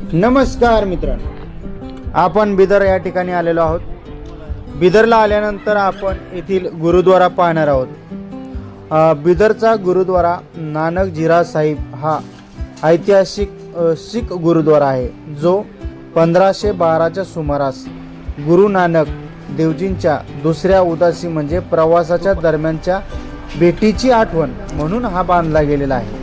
नमस्कार मित्रांनो, आपण बिदर या ठिकाणी आलेलो आहोत. बिदरला आल्यानंतर आपण येथील गुरुद्वारा पाहणार आहोत. बिदरचा गुरुद्वारा नानक झीरा साहिब हा ऐतिहासिक शीख गुरुद्वारा आहे, जो 1512च्या सुमारास गुरु नानक देवजींच्या दुसऱ्या उदासी म्हणजे प्रवासाच्या दरम्यानच्या भेटीची आठवण म्हणून हा बांधला गेलेला आहे.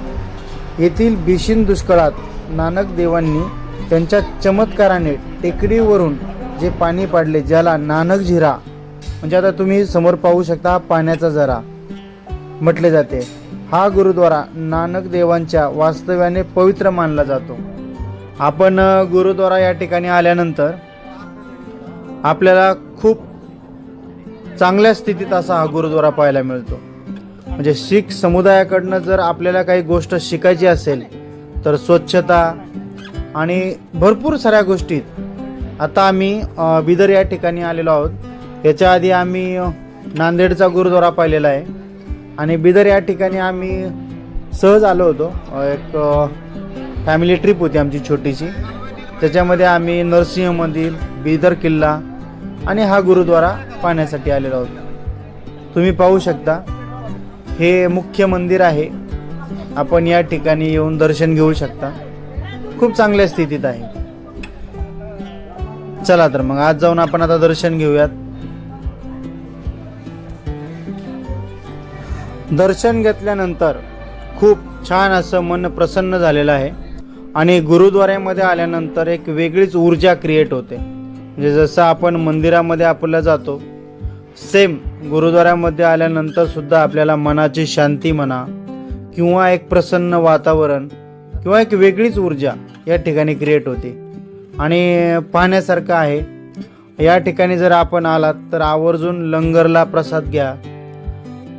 येथील भीषण दुष्काळात नानक देवांनी त्यांच्या चमत्काराने टेकडीवरून जे पाणी पाडले, ज्याला नानक झीरा म्हणजे आता तुम्ही समोर पाहू शकता पाण्याचा झरा म्हटले जाते. हा गुरुद्वारा नानक देवांच्या वास्तव्याने पवित्र मानला जातो. आपण गुरुद्वारा या ठिकाणी आल्यानंतर आपल्याला खूप चांगल्या स्थितीत असा हा गुरुद्वारा पाहायला मिळतो. म्हणजे शीख समुदायाकडनं जर आपल्याला काही गोष्ट शिकायची असेल तर स्वच्छता आणि भरपूर साऱ्या गोष्टीत. आता आम्ही बिदर या ठिकाणी आलेलो आहोत. याच्या आधी आम्ही नांदेडचा गुरुद्वारा पाहिलेला आहे आणि बिदर या ठिकाणी आम्ही सहज आलो होतो. एक फॅमिली ट्रिप होती आमची छोटीशी. त्याच्यामध्ये आम्ही नरसिंह मंदिर, बिदर किल्ला आणि हा गुरुद्वारा पाहण्यासाठी आलेलो आहोत. तुम्ही पाहू शकता हे मुख्य मंदिर आहे. आपण या ठिकाणी येऊन दर्शन घेऊ शकता. खूप चांगल्या स्थितीत आहे. चला तर मग आज जाऊन आपण आता दर्शन घेऊयात. दर्शन घेतल्यानंतर खूप छान असं मन प्रसन्न झालेलं आहे आणि गुरुद्वाऱ्यामध्ये आल्यानंतर एक वेगळीच ऊर्जा क्रिएट होते. म्हणजे जसं आपण मंदिरामध्ये आपल्याला जातो, सेम गुरुद्वाऱ्यामध्ये आल्यानंतर सुद्धा आपल्याला मनाची शांती म्हणा किंवा एक प्रसन्न वातावरण किंवा एक वेगळीच ऊर्जा या ठिकाणी क्रिएट होते आणि पाहण्यासारखं आहे. या ठिकाणी जर आपण आलात तर आवर्जून लंगरला प्रसाद घ्या,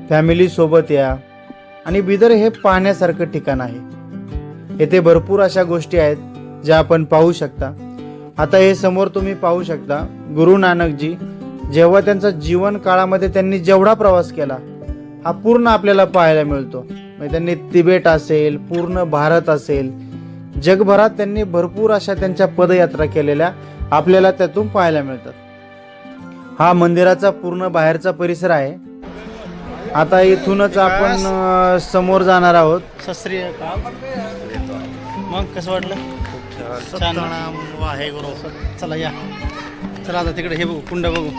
फॅमिलीसोबत या आणि बिदर हे पाहण्यासारखं ठिकाण आहे. येथे भरपूर अशा गोष्टी आहेत ज्या आपण पाहू शकता. आता हे समोर तुम्ही पाहू शकता गुरु नानकजी जेव्हा त्यांचा जीवन काळामध्ये त्यांनी जेवढा प्रवास केला हा पूर्ण आपल्याला पाहायला मिळतो. म्हणजे त्यांनी तिबेट असेल, पूर्ण भारत असेल, जगभरात त्यांनी भरपूर अशा त्यांच्या पदयात्रा केलेल्या आपल्याला त्यातून पाहायला मिळतात. हा मंदिराचा पूर्ण बाहेरचा परिसर आहे. आता इथूनच आपण समोर जाणार आहोत. सस्त्री मग कसं वाटलं? छान आहे गुरु. चला या, चला आता तिकडे हे बघू, कुंड बघू.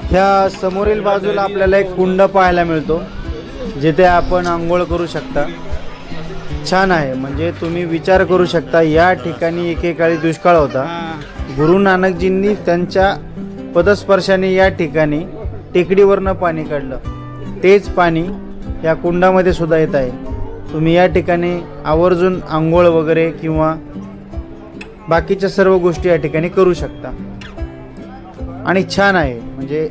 ह्या समोरील बाजूला आपल्याला एक कुंड पाहायला मिळतो जिथे आपण आंघोळ करू शकता. छान आहे. म्हणजे तुम्ही विचार करू शकता या ठिकाणी एकेकाळी दुष्काळ होता. गुरु नानकजींनी त्यांच्या पदस्पर्शाने या ठिकाणी टेकडीवरनं पाणी काढलं. तेच पाणी या कुंडामध्ये सुद्धा येत आहे. तुम्ही या ठिकाणी आवर्जून आंघोळ वगैरे किंवा बाकीच्या सर्व गोष्टी या ठिकाणी करू शकता आणि छान आहे. म्हणजे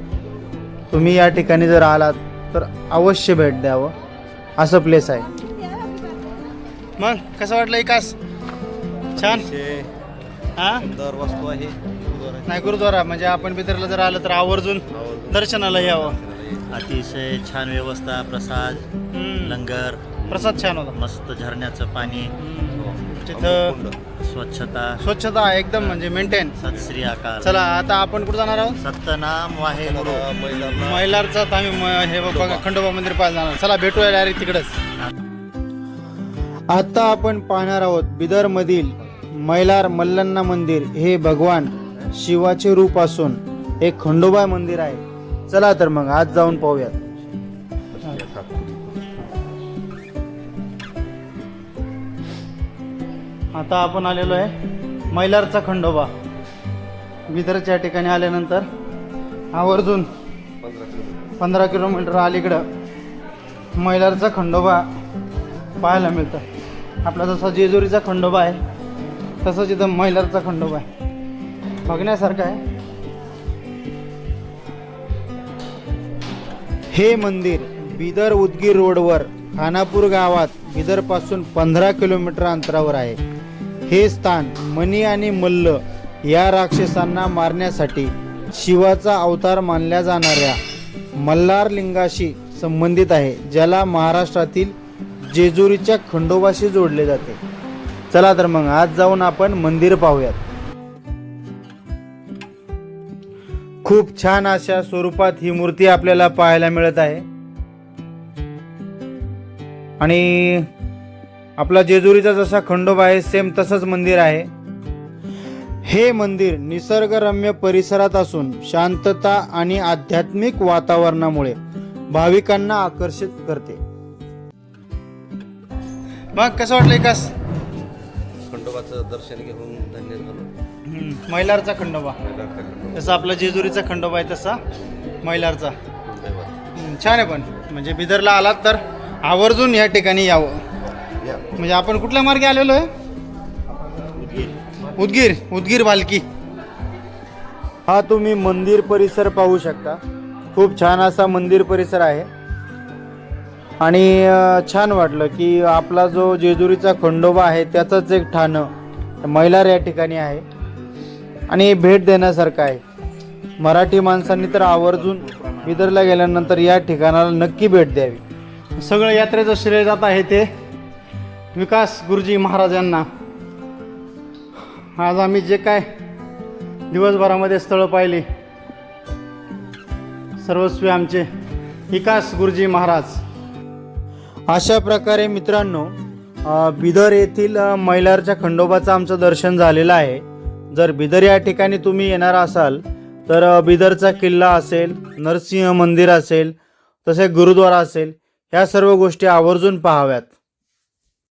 तुम्ही या ठिकाणी जर आलात तर अवश्य भेट द्यावं असं प्लेस आहे. मग कसं वाटलं विकास? छान. हां, सुंदर वस्तू आहे. नाही गुरुद्वारा म्हणजे आपण बिदरला जर आलं तर आवर्जून दर्शनाला यावं. अतिशय छान व्यवस्था, प्रसाद, लंगर, प्रसाद छान होता. मस्त झरण्याचं पाणी, तिथं स्वच्छता एकदम म्हणजे मेंटेन. सत श्री अकाल. चला आता आपण कुठं जाणार आहोत? सत्यनाम वाहे गुरु. महिलारचा आम्ही हे बघा खंडोबा मंदिर पाहायला जाणार. चला भेटूया डायरेक्ट तिकडच. आता आपण पाहणार आहोत बिदर मधील मैलार मल्लन्ना मंदिर. हे भगवान शिवाचे रूप असून एक खंडोबा मंदिर आहे. चला तर मग आज जाऊन पाहूयात. आता आपण आलेलो आहे मैलारचा खंडोबा. बिदरच्या ठिकाणी आल्यानंतर आवर्जून 15 किलोमीटर अलीकडं मैलारचा खंडोबा पाहायला मिळतं. आपला जसा जेजुरीचा खंडोबा आहे तसंच इथं मैलारचा खंडोबा आहे. बघण्यासारखं आहे. हे मंदिर बिदर उदगीर रोडवर खानापूर गावात बिदरपासून 15 किलोमीटर अंतरावर आहे. हे स्थान मणी आणि मल्ल या राक्षसांना मारण्यासाठी शिवाचा अवतार मानल्या जाणाऱ्या मल्हार लिंगाशी संबंधित आहे, ज्याला महाराष्ट्रातील जेजुरीच्या खंडोबाशी जोडले जाते. चला तर मग आज जाऊन आपण मंदिर पाहूयात. खूप छान अशा स्वरूपात ही मूर्ती आपल्याला पाहायला मिळत आहे. आणि आपला जेजुरीचा जसा खंडोबा आहे सेम तसंच मंदिर आहे. हे मंदिर निसर्गरम्य परिसरात असून शांतता आणि आध्यात्मिक वातावरणामुळे भाविकांना आकर्षित करते. मग कसं वाटलं विकास? खंडोबाचं दर्शन घेऊन धन्य झालो. मैलारचा खंडोबा जसा आपला जेजुरीचा खंडोबा आहे तसा मैलारचा छान आहे. पण म्हणजे बिदरला आलात तर आवर्जून या ठिकाणी यावं. म्हणजे आपण कुठल्या मार्गे आलेलो आहे? उदगीर भालकी. हा तुम्ही मंदिर परिसर पाहू शकता. खूप छान असा मंदिर परिसर आहे. आणि छान वाटलं की आपला जो जेजुरीचा खंडोबा आहे त्याचंच एक ठाणं मैलार या ठिकाणी आहे आणि भेट देण्यासारखं आहे. मराठी माणसांनी तर आवर्जून बिदरला गेल्यानंतर या ठिकाणाला नक्की भेट द्यावी. सगळं यात्रेचं श्रेय जात आहे ते विकास गुरुजी महाराजांना. आज आम्ही जे काय दिवसभरामध्ये स्थळं पाहिली सर्वस्वी आमचे विकास गुरुजी महाराज. अशा प्रकारे मित्रांनो बिदर येथील मैलारच्या खंडोबाचं आमचं दर्शन झालेलं आहे. जर बिदर या ठिकाणी तुम्ही येणार असाल तर बिदरचा किल्ला असेल, नरसिंह मंदिर असेल, तसे गुरुद्वारा असेल, ह्या सर्व गोष्टी आवर्जून पाहाव्यात.